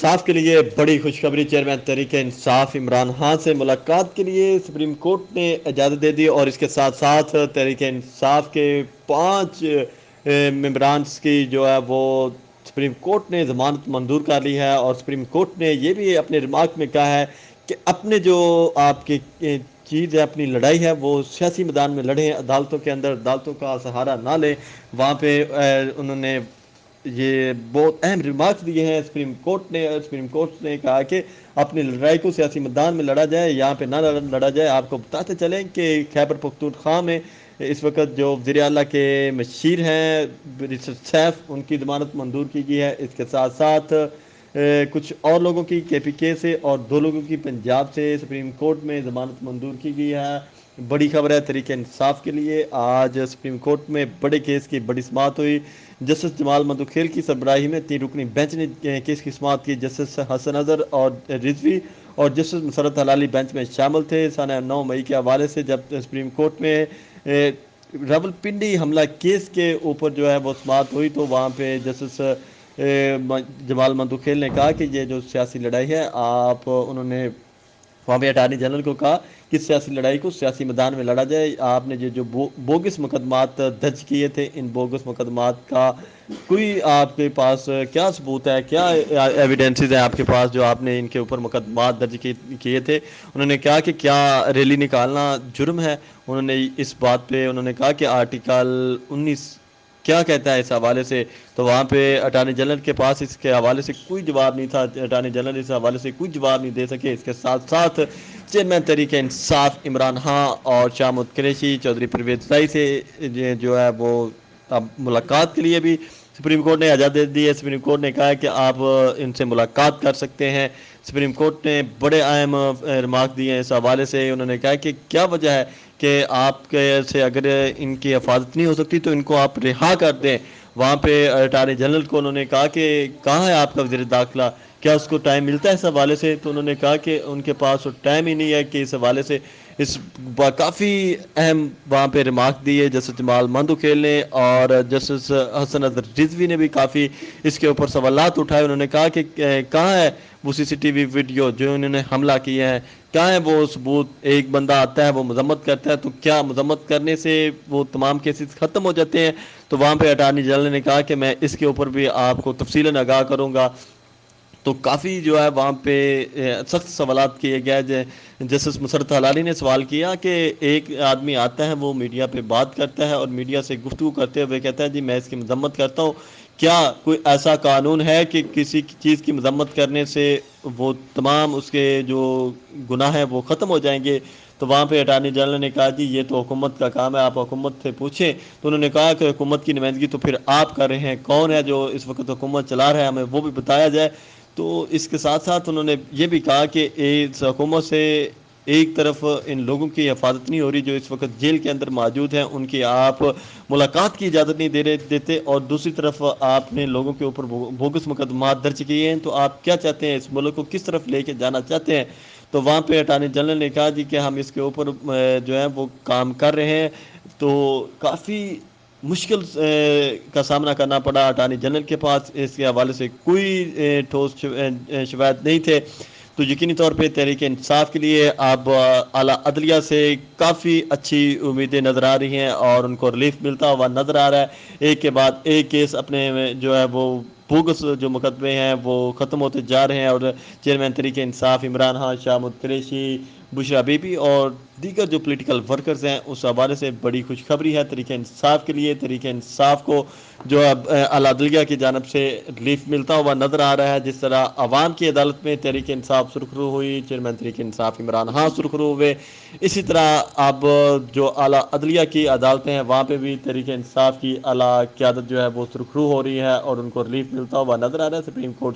انصاف کے لیے بڑی خوشخبری، چیئرمین تحریک انصاف عمران خان سے ملاقات کے لیے سپریم کورٹ نے اجازت دے دی، اور اس کے ساتھ ساتھ تحریک انصاف کے 5 ممبرانس کی جو ہے وہ سپریم کورٹ نے ضمانت منظور کر لی ہے۔ اور سپریم کورٹ نے یہ بھی اپنے ریمارک میں کہا ہے کہ اپنے جو آپ کی چیز ہے، اپنی لڑائی ہے، وہ سیاسی میدان میں لڑیں، عدالتوں کے اندر عدالتوں کا سہارا نہ لیں۔ وہاں پہ انہوں نے یہ بہت اہم ریمارکس دیے ہیں سپریم کورٹ نے کہا کہ اپنی لڑائی کو سیاسی میدان میں لڑا جائے، یہاں پہ نہ لڑا جائے۔ آپ کو بتاتے چلیں کہ خیبر پختونخوا میں اس وقت جو وزیر اعلیٰ کے مشیر ہیں رشید سیف، ان کی ضمانت منظور کی گئی ہے۔ اس کے ساتھ ساتھ کچھ اور لوگوں کی کے پی کے سے اور 2 لوگوں کی پنجاب سے سپریم کورٹ میں ضمانت منظور کی گئی ہے۔ بڑی خبر ہے تحریک انصاف کے لیے، آج سپریم کورٹ میں بڑے کیس کی بڑی سماعت ہوئی۔ جسٹس جمال مدوخیل کی سربراہی میں 3 رکنی بینچ نے کیس کی سماعت کی۔ جسٹس حسن اظہر اور رضوی اور جسٹس مسرت ہلالی بینچ میں شامل تھے۔ سنہ 9 مئی کے حوالے سے جب سپریم کورٹ میں راولپنڈی حملہ کیس کے اوپر جو ہے وہ سماعت ہوئی، تو وہاں پہ جسٹس جمال مدوخیل نے کہا کہ یہ جو سیاسی لڑائی ہے، انہوں نے وہاں پہ اٹارنی جنرل کو کہا کہ سیاسی لڑائی کو سیاسی میدان میں لڑا جائے۔ آپ نے جو بوگس مقدمات درج کیے تھے، ان بوگس مقدمات کا کوئی آپ کے پاس کیا ثبوت ہے، کیا ایویڈنسز ہیں آپ کے پاس جو آپ نے ان کے اوپر مقدمات درج کیے تھے؟ انہوں نے کہا کہ کیا ریلی نکالنا جرم ہے؟ انہوں نے اس بات پہ انہوں نے کہا کہ آرٹیکل 19 کیا کہتا ہے اس حوالے سے، تو وہاں پہ اٹارنی جنرل کے پاس اس کے حوالے سے کوئی جواب نہیں تھا۔ اٹارنی جنرل اس حوالے سے کوئی جواب نہیں دے سکے۔ اس کے ساتھ ساتھ چیئرمین تحریک انصاف عمران خان اور شاہ محمود قریشی چودھری پرویز رائی سے جو ہے وہ اب ملاقات کے لیے بھی سپریم کورٹ نے اجازت دی ہے۔ سپریم کورٹ نے کہا ہے کہ آپ ان سے ملاقات کر سکتے ہیں۔ سپریم کورٹ نے بڑے اہم ریمارک دیے ہیں اس حوالے سے۔ انہوں نے کہا کہ کیا وجہ ہے کہ آپ کے سے اگر ان کی حفاظت نہیں ہو سکتی تو ان کو آپ رہا کر دیں۔ وہاں پہ اٹارنی جنرل کو انہوں نے کہا کہ کہاں ہے آپ کا وزیر داخلہ، کیا اس کو ٹائم ملتا ہے اس حوالے سے؟ تو انہوں نے کہا کہ ان کے پاس ٹائم ہی نہیں ہے کہ اس حوالے سے اس کافی اہم وہاں پہ ریمارک دی ہے جسٹس جمال مدوخیل نے، اور جسٹس حسن اظہر رضوی نے بھی کافی اس کے اوپر سوالات اٹھائے۔ انہوں نے کہا کہ کہاں ہے وہ سی سی ٹی وی ویڈیو جو انہوں نے حملہ کیا ہے، کہاں ہے وہ ثبوت؟ ایک بندہ آتا ہے وہ مذمت کرتا ہے، تو کیا مذمت کرنے سے وہ تمام کیسز ختم ہو جاتے ہیں؟ تو وہاں پہ اٹارنی جنرل نے کہا کہ میں اس کے اوپر بھی آپ کو تفصیلاً آگاہ کروں گا۔ تو کافی جو ہے وہاں پہ سخت سوالات کیے گئے۔ جسٹس مسرت ہلالی نے سوال کیا کہ ایک آدمی آتا ہے، وہ میڈیا پہ بات کرتا ہے اور میڈیا سے گفتگو کرتے ہوئے کہتا ہے جی میں اس کی مذمت کرتا ہوں، کیا کوئی ایسا قانون ہے کہ کسی چیز کی مذمت کرنے سے وہ تمام اس کے جو گناہ ہیں وہ ختم ہو جائیں گے؟ تو وہاں پہ اٹارنی جنرل نے کہا جی یہ تو حکومت کا کام ہے، آپ حکومت سے پوچھیں۔ تو انہوں نے کہا کہ حکومت کی نمائندگی تو پھر آپ کر رہے ہیں، کون ہے جو اس وقت حکومت چلا رہا ہے، ہمیں وہ بھی بتایا جائے۔ تو اس کے ساتھ ساتھ انہوں نے یہ بھی کہا کہ اس حکومت سے ایک طرف ان لوگوں کی حفاظت نہیں ہو رہی جو اس وقت جیل کے اندر موجود ہیں، ان کی آپ ملاقات کی اجازت نہیں دیتے، اور دوسری طرف آپ نے لوگوں کے اوپر بوگس مقدمات درج کیے ہیں، تو آپ کیا چاہتے ہیں، اس ملک کو کس طرف لے کے جانا چاہتے ہیں؟ تو وہاں پہ اٹارنی جنرل نے کہا جی کہ ہم اس کے اوپر جو ہے وہ کام کر رہے ہیں۔ تو کافی مشکل کا سامنا کرنا پڑا اٹارنی جنرل کے پاس، اس کے حوالے سے کوئی ٹھوس شواہد نہیں تھے۔ تو یقینی طور پہ تحریک انصاف کے لیے اب اعلیٰ عدلیہ سے کافی اچھی امیدیں نظر آ رہی ہیں اور ان کو ریلیف ملتا ہوا نظر آ رہا ہے۔ ایک کے بعد ایک کیس اپنے جو ہے وہ بوگس جو مقدمے ہیں وہ ختم ہوتے جا رہے ہیں، اور chairman Tehreek Insaf Imran Khan, Shah Mahmood Qureshi, Bushra be be اور دیگر جو پولیٹیکل ورکرز ہیں، اس حوالے سے بڑی خوشخبری ہے تحریک انصاف کے لیے۔ تحریک انصاف کو جو اب اعلیٰ عدلیہ کی جانب سے ریلیف ملتا ہوا نظر آ رہا ہے۔ جس طرح عوام کی عدالت میں تحریک انصاف سرخرو ہوئی، چیئرمین تحریک انصاف عمران خان سرخرو ہوئے، اسی طرح اب جو اعلیٰ عدلیہ کی عدالتیں ہیں وہاں پہ بھی تحریک انصاف کی اعلیٰ قیادت جو ہے وہ سرخرو ہو رہی ہے اور ان کو ریلیف ملتا ہوا نظر آ رہا ہے۔ Supreme court